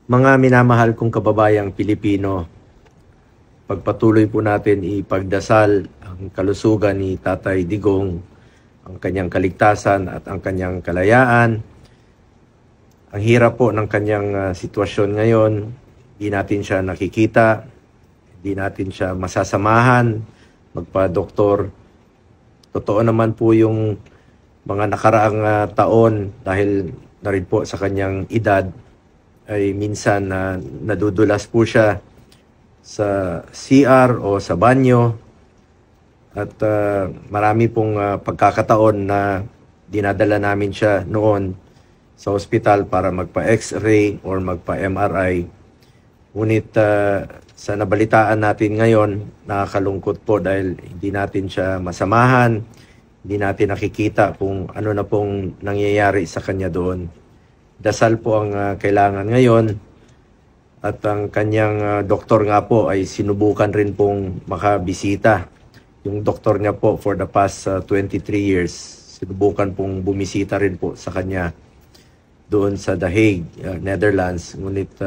Mga minamahal kong kababayang Pilipino, pagpatuloy po natin ipagdasal ang kalusugan ni Tatay Digong, ang kanyang kaligtasan at ang kanyang kalayaan. Ang hirap po ng kanyang sitwasyon ngayon, hindi natin siya nakikita, hindi natin siya masasamahan, magpa-doktor. Totoo naman po yung mga nakaraang taon dahil na rin po sa kanyang edad, ay minsan nadudulas po siya sa CR o sa banyo at marami pong pagkakataon na dinadala namin siya noon sa ospital para magpa-X-ray or magpa-MRI. Ngunit sa nabalitaan natin ngayon, nakakalungkot po dahil hindi natin siya masamahan, hindi natin nakikita kung ano na pong nangyayari sa kanya doon. Dasal po ang kailangan ngayon at ang kanyang doktor nga po ay sinubukan rin pong makabisita. Yung doktor niya po for the past 23 years, sinubukan pong bumisita rin po sa kanya doon sa The Hague, Netherlands. Ngunit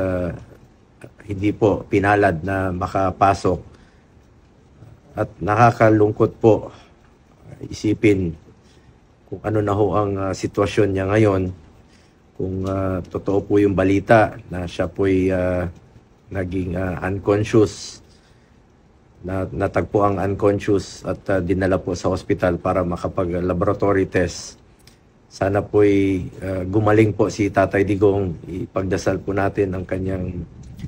hindi po pinalad na makapasok. At nakakalungkot po isipin kung ano na ho ang sitwasyon niya ngayon. Kung totoo po yung balita na siya po'y naging unconscious, natagpo ang unconscious at dinala po sa hospital para makapag-laboratory test. Sana po'y gumaling po si Tatay Digong. Ipagdasal po natin ang kanyang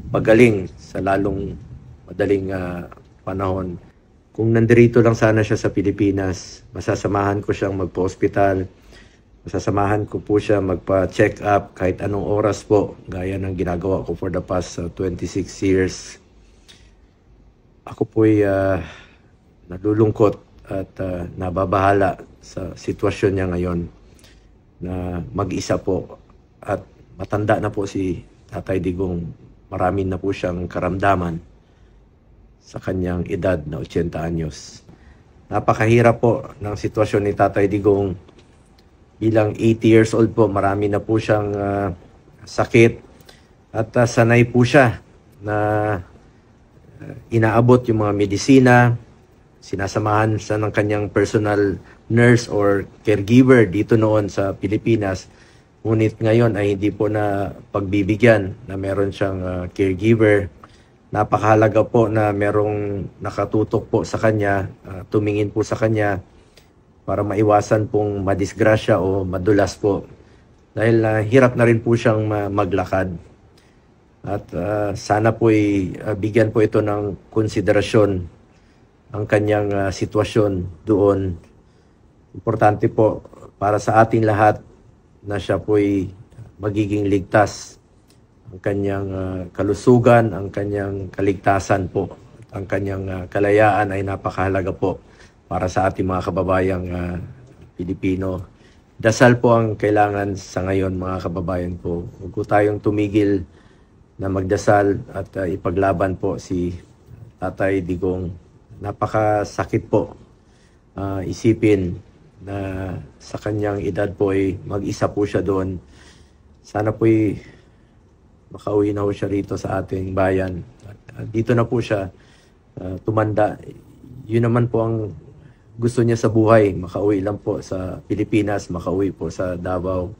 pagaling sa lalong madaling panahon. Kung nandirito lang sana siya sa Pilipinas, masasamahan ko siyang magpa-hospital. Masasamahan ko po siya magpa-check up kahit anong oras po, gaya ng ginagawa ko for the past 26 years. Ako po'y nalulungkot at nababahala sa sitwasyon niya ngayon na mag-isa po at matanda na po si Tatay Digong. Marami na po siyang karamdaman sa kanyang edad na 80 anyos. Napakahirap po ng sitwasyon ni Tatay Digong. Bilang 80 years old po, marami na po siyang sakit at sanay po siya na inaabot yung mga medisina, sinasamahan siya ng kanyang personal nurse or caregiver dito noon sa Pilipinas. Ngunit ngayon ay hindi po na pagbibigyan na meron siyang caregiver. Napakahalaga po na merong nakatutok po sa kanya, tumingin po sa kanya, para maiwasan pong madisgrasya o madulas po. Dahil hirap na rin po siyang maglakad. At sana po'y bigyan po ito ng konsiderasyon ang kanyang sitwasyon doon. Importante po para sa ating lahat na siya po'y magiging ligtas. Ang kanyang kalusugan, ang kanyang kaligtasan po, at ang kanyang kalayaan ay napakahalaga po para sa ating mga kababayang Pilipino. Dasal po ang kailangan sa ngayon, mga kababayan ko. Huwag po tayong tumigil na magdasal at ipaglaban po si Tatay Digong. Napakasakit po isipin na sa kanyang edad po ay mag-isa po siya doon. Sana po ay makauwi na po siya rito sa ating bayan. At dito na po siya tumanda. Yun naman po ang gusto niya sa buhay, makauwi lang po sa Pilipinas, makauwi po sa Davao.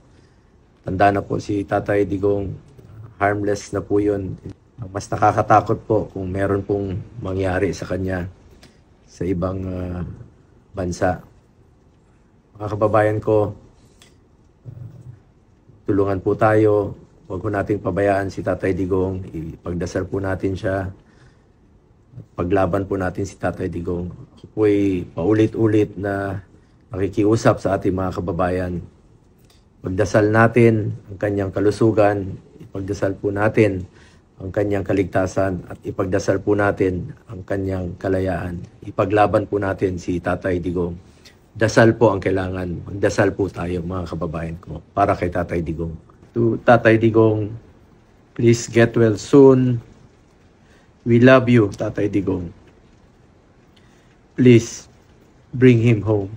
Tanda na po si Tatay Digong, harmless na po yun. Mas nakakatakot po kung meron pong mangyari sa kanya sa ibang bansa. Mga kababayan ko, tulungan po tayo. Huwag po nating pabayaan si Tatay Digong. Ipagdasal po natin siya. Paglaban po natin si Tatay Digong. Ako po ay paulit-ulit na nakikiusap sa ating mga kababayan. Pagdasal natin ang kanyang kalusugan, ipagdasal po natin ang kanyang kaligtasan, at ipagdasal po natin ang kanyang kalayaan. Ipaglaban po natin si Tatay Digong. Dasal po ang kailangan. Magdasal po tayo, mga kababayan ko, para kay Tatay Digong. To Tatay Digong, please get well soon. We love you, Tatay Digong. Please, bring him home.